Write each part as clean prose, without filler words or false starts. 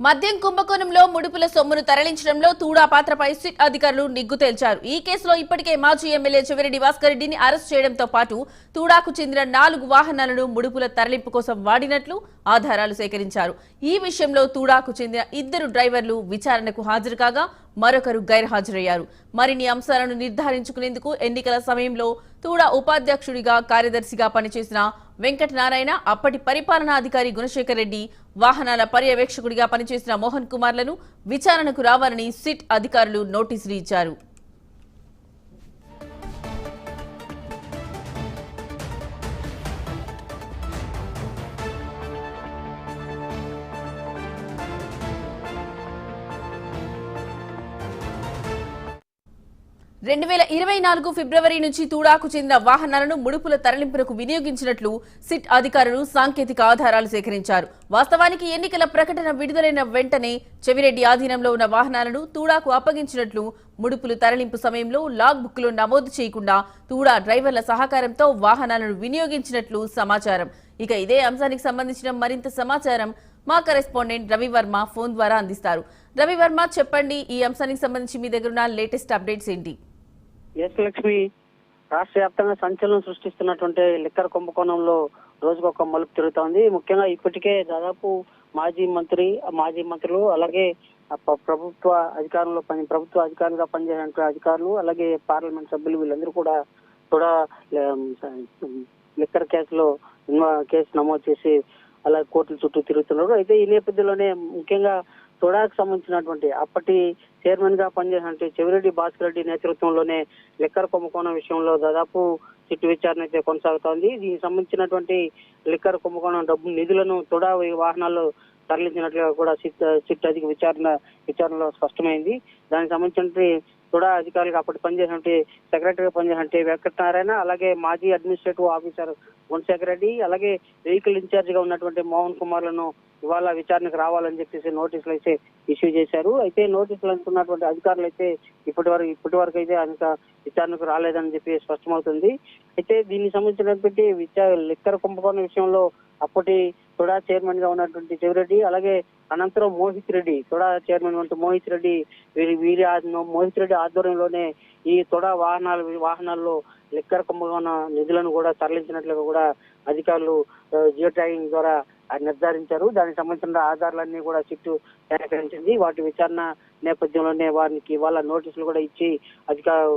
మద్యం కుంభకోణంలో ముడుపుల సొమ్మును తరలించడంలో తూడా పాత్రపై సిట్ అధికారులు నిగ్గు తేల్చారు. ఈ కేసులో ఇప్పటికే మాజీ ఎమ్మెల్యే చెవిరెడ్డి భాస్కర్ రెడ్డిని అరెస్ట్ చేయడంతో పాటు తూడాకు చెందిన 4 వాహనాలను ముడుపుల తరలింపు కోసం వాడినట్లు ఆధారాలు సేకరించారు. ఈ విషయంలో తూడాకు చెందిన 2 డ్రైవర్లు విచారణకు హాజరు కాగా మరొకరు గైర్హాజరయ్యారు. మరిన్ని అంశాలను నిర్ధారించుకునేందుకు ఎన్నికల సమయంలో తూడా ఉపాధ్యక్షుడిగా కార్యదర్శిగా పనిచేసిన వెంకటనారాయణ, అప్పటి పరిపాలనాధికారి గుణశేఖర్ రెడ్డి, వాహనాల పర్యవేక్షకుడిగా పనిచేసిన మోహన్ కుమార్లను విచారణకు రావాలని సిట్ అధికారులు నోటీసులు ఇచ్చారు. 2024 ఫిబ్రవరి నుంచి తూడాకు చెందిన వాహనాలను ముడుపుల తరలింపునకు వినియోగించినట్లు సిట్ అధికారులు సాంకేతిక ఆధారాలు సేకరించారు. వాస్తవానికి ఎన్నికల ప్రకటన విడుదలైన వెంటనే చెవిరెడ్డి ఆధీనంలో ఉన్న వాహనాలను తూడాకు అప్పగించినట్లు, ముడుపులు తరలింపు సమయంలో లాగ్ బుక్లో నమోదు చేయకుండా తూడా డ్రైవర్ల సహకారంతో వాహనాలను వినియోగించినట్లు సమాచారం. ఇక ఇదే అంశానికి సంబంధించిన మరింత సమాచారం మా కరెస్పాండెంట్ రవివర్మ ఫోన్ ద్వారా అందిస్తారు. రవివర్మ, చెప్పండి, ఈ అంశానికి సంబంధించి మీ దగ్గర ఉన్న లేటెస్ట్ అప్డేట్స్ ఏంటి? ఎస్ లక్ష్మి, రాష్ట్ర వ్యాప్తంగా సంచలనం సృష్టిస్తున్నటువంటి లిక్కర్ కుంభకోణంలో రోజుకొక మలుపు తిరుగుతోంది. ముఖ్యంగా ఇప్పటికే దాదాపు మాజీ మంత్రులు అలాగే ప్రభుత్వ అధికారులుగా పనిచేసిన అధికారులు అలాగే పార్లమెంట్ సభ్యులు వీళ్ళందరూ కూడా లిక్కర్ కేసులో కేసు నమోదు చేసి అలా కోర్టుల చుట్టూ తిరుగుతున్నారు. అయితే ఈ నేపథ్యంలోనే ముఖ్యంగా తోడాకు సంబంధించినటువంటి అప్పటి చైర్మన్ గా పనిచేసినటువంటి చెవిరెడ్డి భాస్కర్ రెడ్డి నేతృత్వంలోనే లిక్కర్ కుంభకోణం విషయంలో దాదాపు సిట్ విచారణ అయితే కొనసాగుతోంది. దీనికి సంబంధించినటువంటి లిక్కర్ కుంభకోణం డబ్బు నిధులను తోడా వాహనాల్లో తరలించినట్లుగా కూడా సిట్ అధిక విచారణలో స్పష్టమైంది. దానికి సంబంధించినటువంటి తోడా అధికారులకు అప్పటి పనిచేసినటువంటి సెక్రటరీగా పనిచేసినటువంటి వెంకటనారాయణ, అలాగే మాజీ అడ్మినిస్ట్రేటివ్ ఆఫీసర్ గుణశేఖర్ రెడ్డి, అలాగే వెహికల్ ఇన్ఛార్జ్ గా ఉన్నటువంటి మోహన్ కుమార్లను ఇవాళ విచారణకు రావాలని చెప్పేసి నోటీసులు అయితే ఇష్యూ చేశారు. అయితే నోటీసులు అందుకున్నటువంటి అధికారులు అయితే ఇప్పటి వరకు అయితే విచారణకు రాలేదని చెప్పి స్పష్టమవుతుంది. అయితే దీనికి సంబంధించినటువంటి లిక్కర్ కుంభకోణం విషయంలో అప్పటి తోడా చైర్మన్ గా ఉన్నటువంటి చెవిరెడ్డి, అలాగే అనంతరం మోహిత్ రెడ్డి, తోడా చైర్మన్ వంటి మోహిత్ రెడ్డి ఆధ్వర్యంలోనే ఈ తోడా వాహనాల్లో లిక్కర్ కుంభకోణ నిధులను కూడా తరలించినట్లుగా కూడా అధికారులు జియో ట్యాగింగ్ ద్వారా నిర్ధారించారు. దానికి సంబంధించిన ఆధారాలన్నీ కూడా సిట్ సేకరించింది. వాటి విచారణ నేపథ్యంలోనే వారికి వాళ్ళ నోటీసులు కూడా ఇచ్చి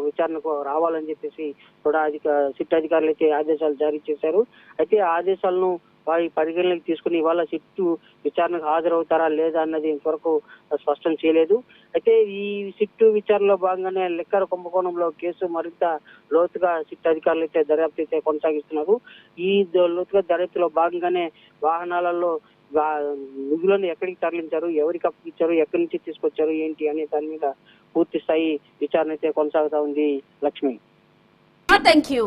విచారణకు రావాలని చెప్పేసి కూడా సిట్ అధికారులు అయితే ఆదేశాలు జారీ చేశారు. అయితే ఆ ఆదేశాలను వారి పరిగణలోకి తీసుకుని ఇవాళ సిట్ విచారణకు హాజరవుతారా లేదా అన్నది ఇంతవరకు స్పష్టం చేయలేదు. అయితే ఈ సిట్ విచారణలో భాగంగానే లిక్కర్ కుంభకోణంలో కేసు మరింత లోతుగా సిట్ అధికారులు అయితే దర్యాప్తు అయితే కొనసాగిస్తున్నారు. ఈ లోతుగా దర్యాప్తులో భాగంగానే వాహనాలలో నిధులను ఎక్కడికి తరలించారు, ఎవరికి అప్పగించారు, ఎక్కడి నుంచి తీసుకొచ్చారు, ఏంటి అనే దాని మీద పూర్తి స్థాయి విచారణ అయితే కొనసాగుతా ఉంది. Lakshmi, thank you.